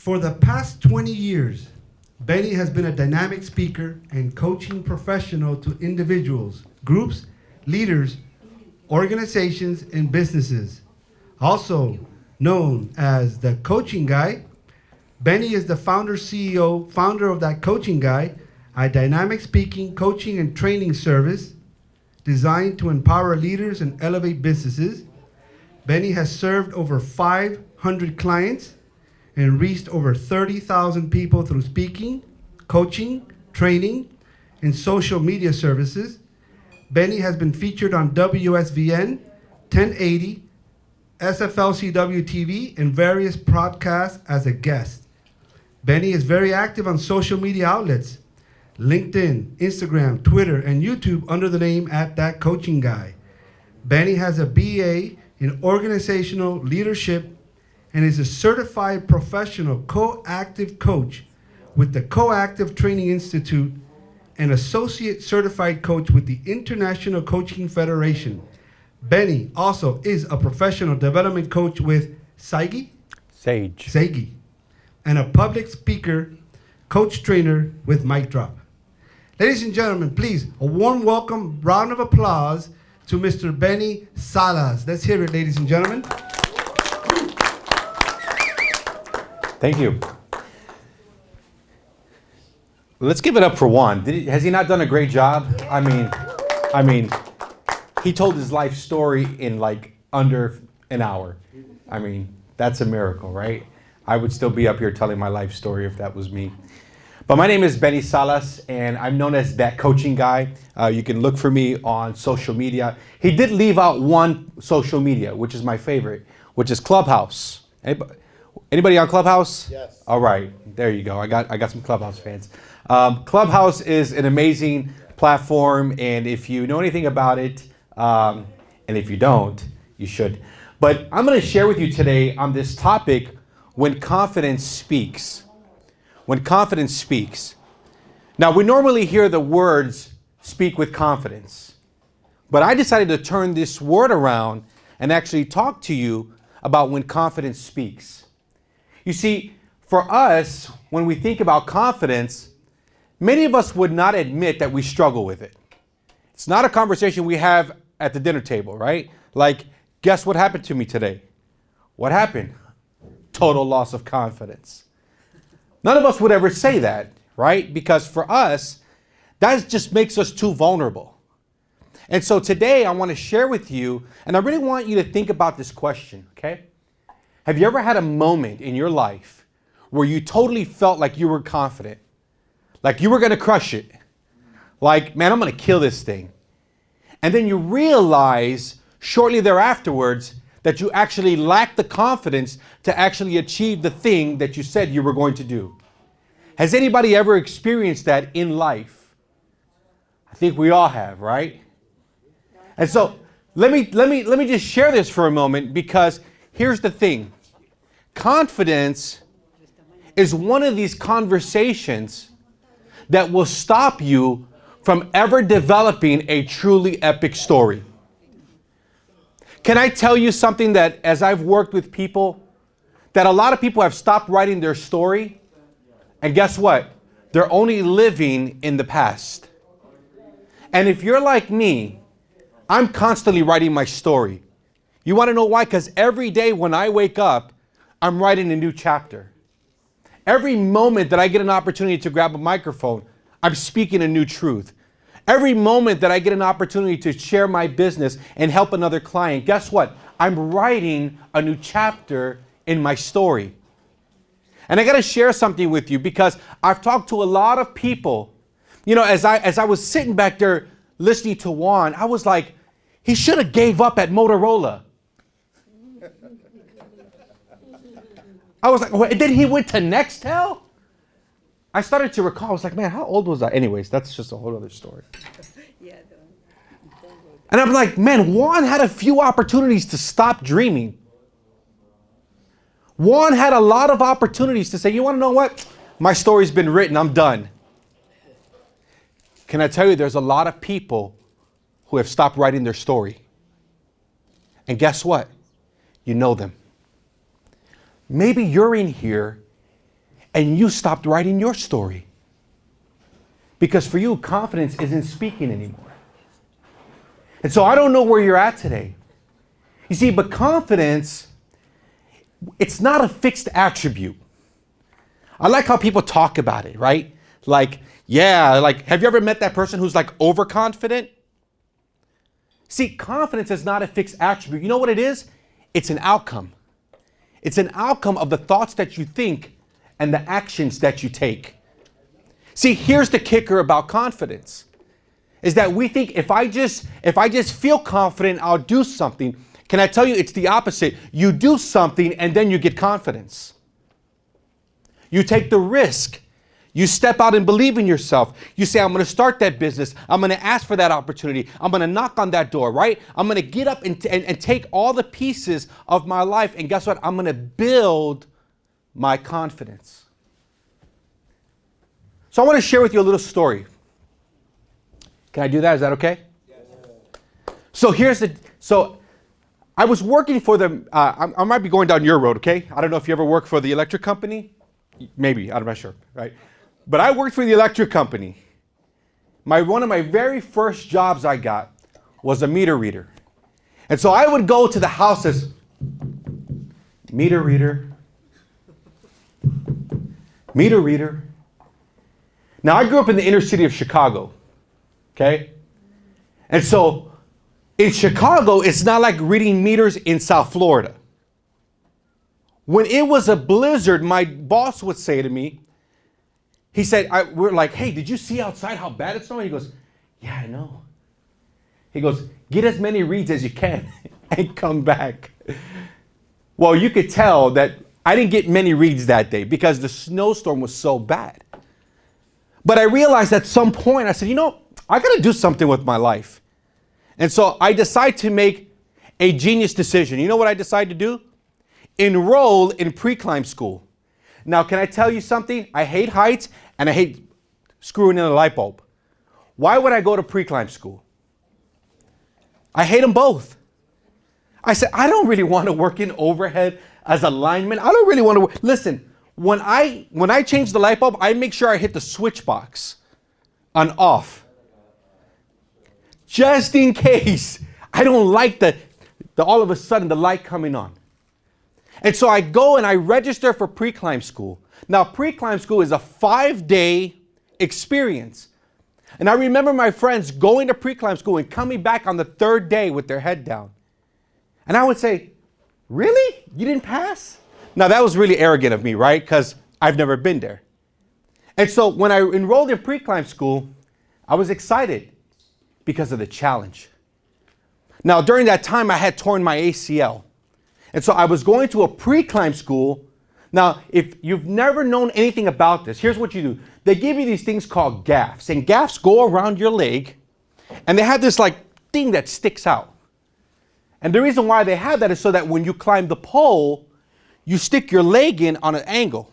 For the past 20 years, Benny has been a dynamic speaker and coaching professional to individuals, groups, leaders, organizations, and businesses. Also known as the Coaching Guy, Benny is the founder of that Coaching Guy, a dynamic speaking, coaching, and training service designed to empower leaders and elevate businesses. Benny has served over 500 clients and reached over 30,000 people through speaking, coaching, training, and social media services. Benny has been featured on WSVN, 1080, SFLCW TV, and various podcasts as a guest. Benny is very active on social media outlets, LinkedIn, Instagram, Twitter, and YouTube under the name @ThatCoachingGuy. Benny has a BA in organizational leadership and is a certified professional coactive coach with the Coactive Training Institute and associate certified coach with the International Coaching Federation. Benny also is a professional development coach with Sage, and a public speaker, coach trainer with Mic Drop. Ladies and gentlemen, please, a warm welcome, round of applause to Mr. Benny Salas. Let's hear it, ladies and gentlemen. Thank you. Let's give it up for Juan. Has he not done a great job? I mean, he told his life story in like under an hour. I mean, that's a miracle, right? I would still be up here telling my life story if that was me. But my name is Benny Salas, and I'm known as That Coaching Guy. You can look for me on social media. He did leave out one social media, which is my favorite, which is Clubhouse. Anybody on Clubhouse? Yes. All right, there you go. I got some Clubhouse fans. Clubhouse is an amazing platform, and if you know anything about it, and if you don't, you should. But I'm going to share with you today on this topic, when confidence speaks. When confidence speaks. Now, we normally hear the words speak with confidence, but I decided to turn this word around and actually talk to you about when confidence speaks. You see, for us, when we think about confidence, many of us would not admit that we struggle with it. It's not a conversation we have at the dinner table, right? Like, guess what happened to me today? What happened? Total loss of confidence. None of us would ever say that, right? Because for us, that just makes us too vulnerable. And so today I want to share with you, and I really want you to think about this question, okay? Have you ever had a moment in your life where you totally felt like you were confident? Like you were going to crush it? Like, man, I'm going to kill this thing. And then you realize shortly thereafterwards that you actually lacked the confidence to actually achieve the thing that you said you were going to do. Has anybody ever experienced that in life? I think we all have, right? And so let me just share this for a moment, because here's the thing. Confidence is one of these conversations that will stop you from ever developing a truly epic story. Can I tell you something that, as I've worked with people, that a lot of people have stopped writing their story, and guess what? They're only living in the past. And if you're like me, I'm constantly writing my story. You want to know why? Because every day when I wake up, I'm writing a new chapter. Every moment that I get an opportunity to grab a microphone, I'm speaking a new truth. Every moment that I get an opportunity to share my business and help another client, guess what? I'm writing a new chapter in my story. And I got to share something with you, because I've talked to a lot of people. You know, as I was sitting back there listening to Juan, I was like, he should have gave up at Motorola. I was like, well, then he went to Nextel? I started to recall, I was like, man, how old was I? Anyways, that's just a whole other story. And I'm like, man, Juan had a few opportunities to stop dreaming. Juan had a lot of opportunities to say, you want to know what? My story's been written, I'm done. Can I tell you, there's a lot of people who have stopped writing their story. And guess what? You know them. Maybe you're in here and you stopped writing your story. Because for you, confidence isn't speaking anymore. And so I don't know where you're at today. You see, but confidence, it's not a fixed attribute. I like how people talk about it, right? Like, yeah, like, have you ever met that person who's like overconfident? See, confidence is not a fixed attribute. You know what it is? It's an outcome. It's an outcome of the thoughts that you think and the actions that you take. See, here's the kicker about confidence, is that we think if I just feel confident, I'll do something. Can I tell you, it's the opposite. You do something and then you get confidence. You take the risk. You step out and believe in yourself. You say, I'm going to start that business. I'm going to ask for that opportunity. I'm going to knock on that door, right? I'm going to get up and take all the pieces of my life. And guess what? I'm going to build my confidence. So I want to share with you a little story. Can I do that? Is that okay? Yes. So I was working for the, I might be going down your road, okay? I don't know if you ever worked for the electric company. Maybe, I'm not sure, right? But I worked for the electric company. One of my very first jobs I got was a meter reader. And so I would go to the houses, meter reader, meter reader. Now I grew up in the inner city of Chicago, okay? And so in Chicago, it's not like reading meters in South Florida. When it was a blizzard, my boss would say to me, he said, we're like, hey, did you see outside how bad it's snowing? He goes, yeah, I know. He goes, get as many reads as you can and come back. Well, you could tell that I didn't get many reads that day because the snowstorm was so bad. But I realized at some point, I said, you know, I got to do something with my life. And so I decided to make a genius decision. You know what I decided to do? Enroll in pre-climb school. Now, can I tell you something? I hate heights and I hate screwing in a light bulb. Why would I go to pre-climb school? I hate them both. I said, I don't really want to work in overhead as a lineman. I don't really want to work. Listen, when I change the light bulb, I make sure I hit the switch box on off. Just in case I don't like the all of a sudden the light coming on. And so I go and I register for pre-climb school. Now, pre-climb school is a 5-day experience. And I remember my friends going to pre-climb school and coming back on the 3rd day with their head down. And I would say, really? You didn't pass? Now, that was really arrogant of me, right? Because I've never been there. And so when I enrolled in pre-climb school, I was excited because of the challenge. Now, during that time, I had torn my ACL. And so I was going to a pre-climb school. Now, if you've never known anything about this, here's what you do. They give you these things called gaffs. And gaffs go around your leg. And they have this like thing that sticks out. And the reason why they have that is so that when you climb the pole, you stick your leg in on an angle.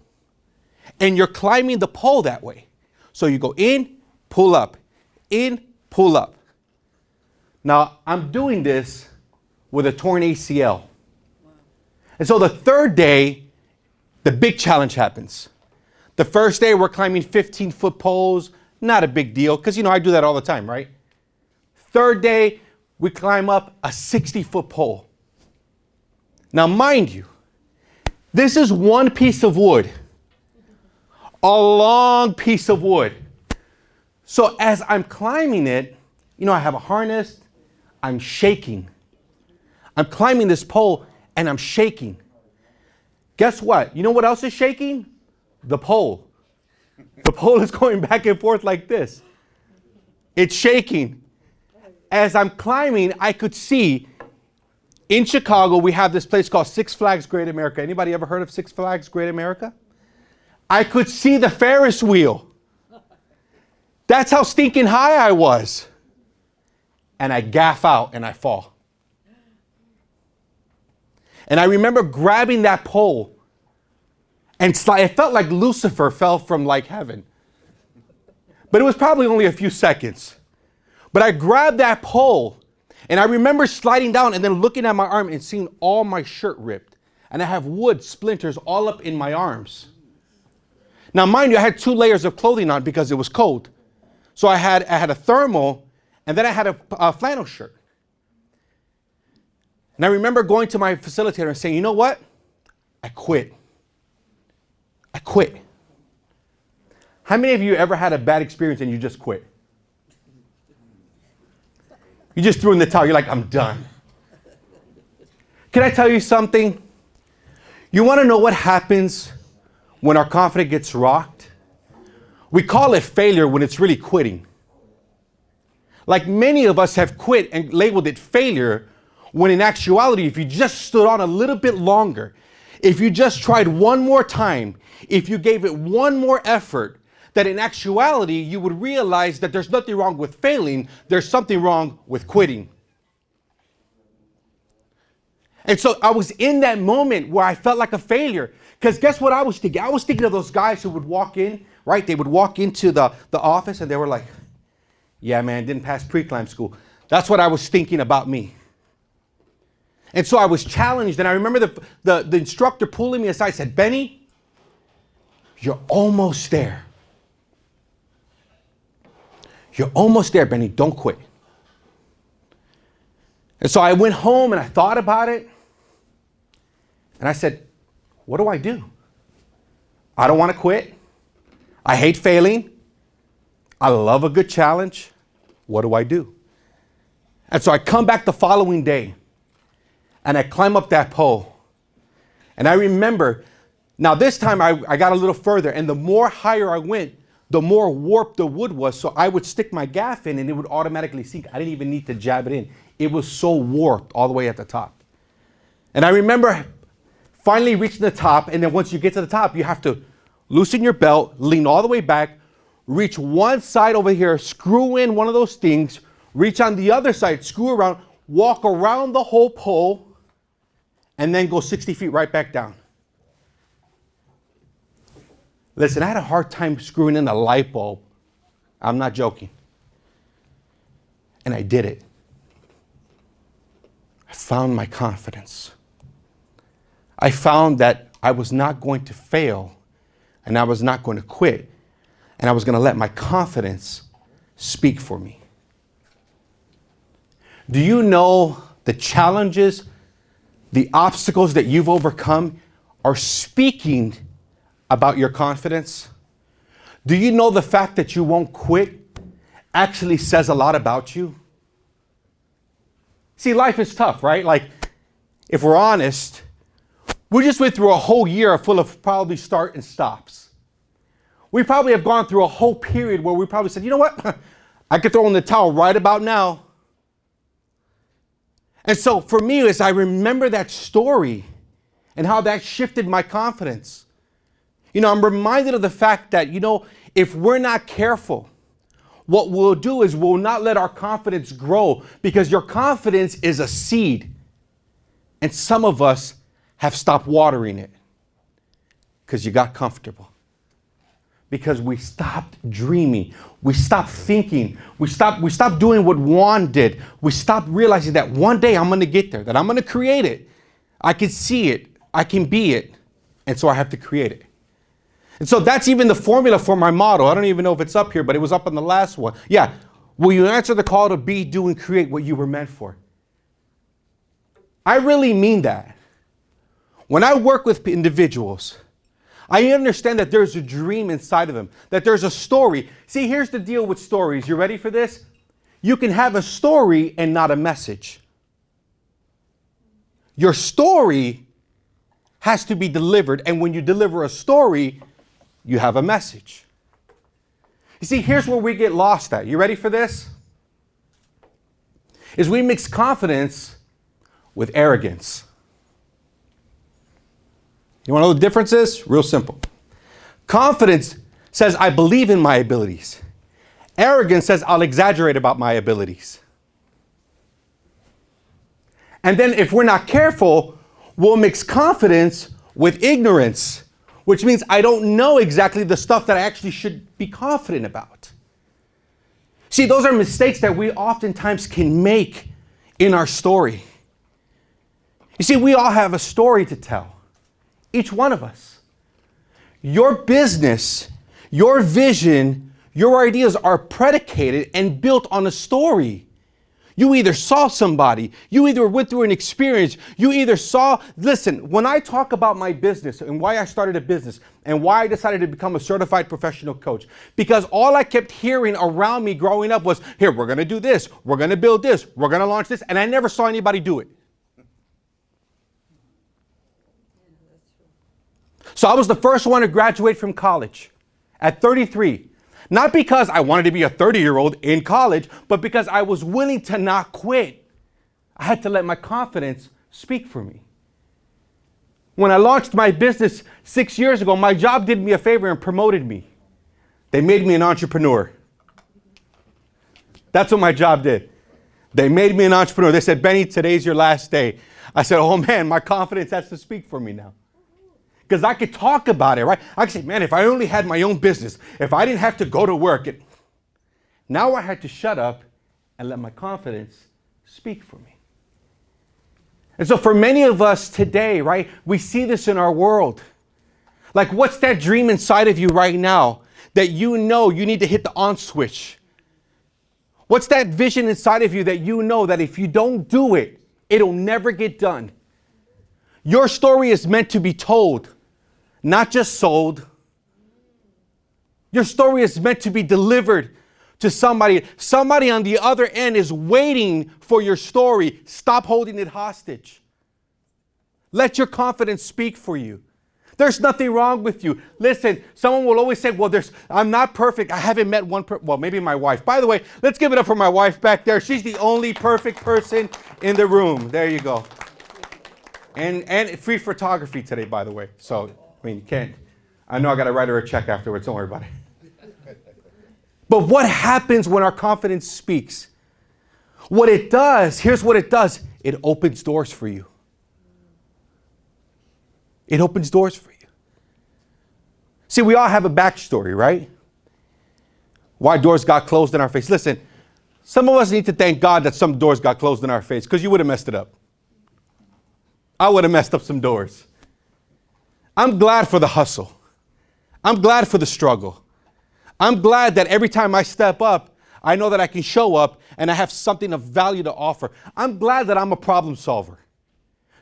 And you're climbing the pole that way. So you go in, pull up, in, pull up. Now, I'm doing this with a torn ACL. And so the 3rd day, the big challenge happens. The first day, we're climbing 15-foot poles. Not a big deal, because, you know, I do that all the time, right? 3rd day, we climb up a 60-foot pole. Now, mind you, this is one piece of wood. A long piece of wood. So as I'm climbing it, you know, I have a harness. I'm shaking. I'm climbing this pole. And I'm shaking. Guess what? You know what else is shaking? The pole. The pole is going back and forth like this. It's shaking. As I'm climbing, I could see in Chicago, we have this place called Six Flags Great America. Anybody ever heard of Six Flags Great America? I could see the Ferris wheel. That's how stinking high I was. And I gaff out and I fall. And I remember grabbing that pole, and it felt like Lucifer fell from like heaven. But it was probably only a few seconds. But I grabbed that pole, and I remember sliding down and then looking at my arm and seeing all my shirt ripped. And I have wood splinters all up in my arms. Now, mind you, I had 2 layers of clothing on because it was cold. So I had a thermal, and then I had a flannel shirt. And I remember going to my facilitator and saying, you know what? I quit. I quit. How many of you ever had a bad experience and you just quit? You just threw in the towel. You're like, I'm done. Can I tell you something? You want to know what happens when our confidence gets rocked? We call it failure when it's really quitting. Like many of us have quit and labeled it failure, when in actuality, if you just stood on a little bit longer, if you just tried one more time, if you gave it one more effort, that in actuality, you would realize that there's nothing wrong with failing, there's something wrong with quitting. And so I was in that moment where I felt like a failure. Because guess what I was thinking? I was thinking of those guys who would walk in, right? They would walk into the office and they were like, yeah, man, didn't pass pre-climb school. That's what I was thinking about me. And so I was challenged. And I remember the instructor pulling me aside, said, Benny, you're almost there. You're almost there, Benny. Don't quit. And so I went home and I thought about it. And I said, what do I do? I don't want to quit. I hate failing. I love a good challenge. What do I do? And so I come back the following day and I climb up that pole. And I remember, now this time I got a little further, and the more higher I went, the more warped the wood was. So I would stick my gaff in and it would automatically sink. I didn't even need to jab it in. It was so warped all the way at the top. And I remember finally reaching the top, and then once you get to the top, you have to loosen your belt, lean all the way back, reach one side over here, screw in one of those things, reach on the other side, screw around, walk around the whole pole, and then go 60 feet right back down. Listen, I had a hard time screwing in a light bulb. I'm not joking. And I did it. I found my confidence. I found that I was not going to fail, and I was not going to quit, and I was going to let my confidence speak for me. Do you know the challenges, the obstacles that you've overcome are speaking about your confidence? Do you know the fact that you won't quit actually says a lot about you? See, life is tough, right? Like, if we're honest, we just went through a whole year full of probably start and stops. We probably have gone through a whole period where we probably said, you know what? I could throw in the towel right about now. And so for me, as I remember that story and how that shifted my confidence, I'm reminded of the fact that, if we're not careful, what we'll do is we'll not let our confidence grow, because your confidence is a seed. And some of us have stopped watering it because you got comfortable. Because we stopped dreaming. We stopped thinking. We stopped doing what Juan did. We stopped realizing that one day I'm going to get there, that I'm going to create it. I can see it. I can be it. And so I have to create it. And so that's even the formula for my motto. I don't even know if it's up here, but it was up on the last one. Yeah. Will you answer the call to be, do, and create what you were meant for? I really mean that. When I work with individuals, I understand that there's a dream inside of them, that there's a story. See, here's the deal with stories. You ready for this? You can have a story and not a message. Your story has to be delivered, and when you deliver a story, you have a message. You see, here's where we get lost at. You ready for this? Is we mix confidence with arrogance. You want to know the difference is? Real simple. Confidence says, I believe in my abilities. Arrogance says, I'll exaggerate about my abilities. And then if we're not careful, we'll mix confidence with ignorance, which means I don't know exactly the stuff that I actually should be confident about. See, those are mistakes that we oftentimes can make in our story. You see, we all have a story to tell. Each one of us. Your business, your vision, your ideas are predicated and built on a story. You either saw somebody, you either went through an experience, you either saw, listen, when I talk about my business and why I started a business and why I decided to become a certified professional coach, because all I kept hearing around me growing up was, here, we're going to do this, we're going to build this, we're going to launch this, and I never saw anybody do it. So I was the first one to graduate from college at 33. Not because I wanted to be a 30-year-old in college, but because I was willing to not quit. I had to let my confidence speak for me. When I launched my business 6 years ago, my job did me a favor and promoted me. They made me an entrepreneur. That's what my job did. They made me an entrepreneur. They said, Benny, today's your last day. I said, oh man, my confidence has to speak for me now. Because I could talk about it, right? I could say, man, if I only had my own business, if I didn't have to go to work. Now I had to shut up and let my confidence speak for me. And so for many of us today, right, we see this in our world. Like, what's that dream inside of you right now that you know you need to hit the on switch? What's that vision inside of you that you know that if you don't do it, it'll never get done? Your story is meant to be told, not just sold. Your story is meant to be delivered to somebody. Somebody on the other end is waiting for your story. Stop holding it hostage. Let your confidence speak for you. There's nothing wrong with you. Listen, someone will always say, well, I'm not perfect. I haven't met one well, maybe my wife. By the way, let's give it up for my wife back there. She's the only perfect person in the room. There you go. And free photography today, by the way. So, I mean, you can't. I know I got to write her a check afterwards. Don't worry about it. But what happens when our confidence speaks? What it does, here's what it does. It opens doors for you. It opens doors for you. See, we all have a backstory, right? Why doors got closed in our face. Listen, some of us need to thank God that some doors got closed in our face because you would have messed it up. I would have messed up some doors. I'm glad for the hustle. I'm glad for the struggle. I'm glad that every time I step up, I know that I can show up and I have something of value to offer. I'm glad that I'm a problem solver.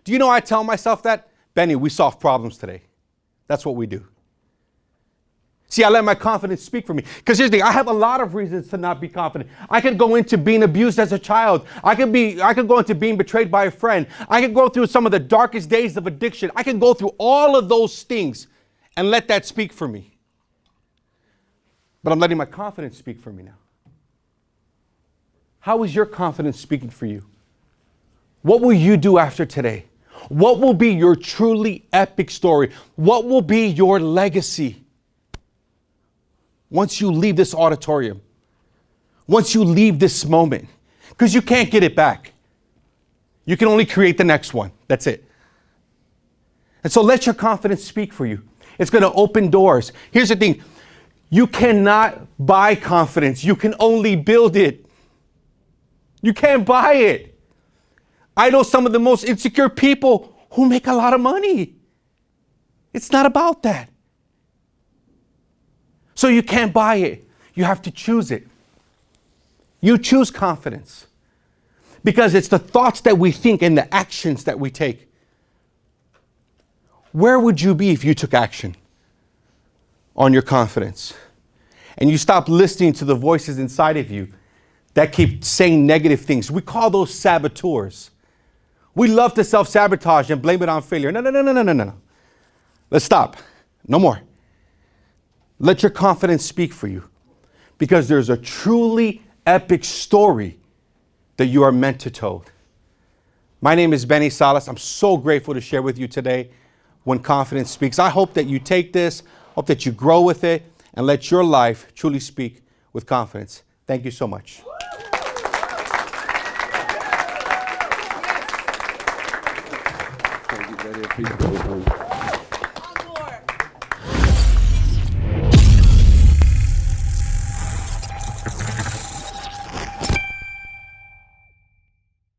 Do you know I tell myself that? Benny, we solve problems today. That's what we do. See, I let my confidence speak for me. Because here's the thing, I have a lot of reasons to not be confident. I could go into being abused as a child. I could go into being betrayed by a friend. I could go through some of the darkest days of addiction. I can go through all of those things and let that speak for me. But I'm letting my confidence speak for me now. How is your confidence speaking for you? What will you do after today? What will be your truly epic story? What will be your legacy? Once you leave this auditorium, once you leave this moment, because you can't get it back. You can only create the next one. That's it. And so let your confidence speak for you. It's going to open doors. Here's the thing. You cannot buy confidence. You can only build it. You can't buy it. I know some of the most insecure people who make a lot of money. It's not about that. So you can't buy it. You have to choose it. You choose confidence. Because it's the thoughts that we think and the actions that we take. Where would you be if you took action on your confidence? And you stop listening to the voices inside of you that keep saying negative things. We call those saboteurs. We love to self-sabotage and blame it on failure. No. Let's stop. No more. Let your confidence speak for you, because there's a truly epic story that you are meant to tell. My name is Benny Salas. I'm so grateful to share with you today When Confidence Speaks. I hope that you take this, hope that you grow with it, and let your life truly speak with confidence. Thank you so much. Thank you, Benny. I appreciate it.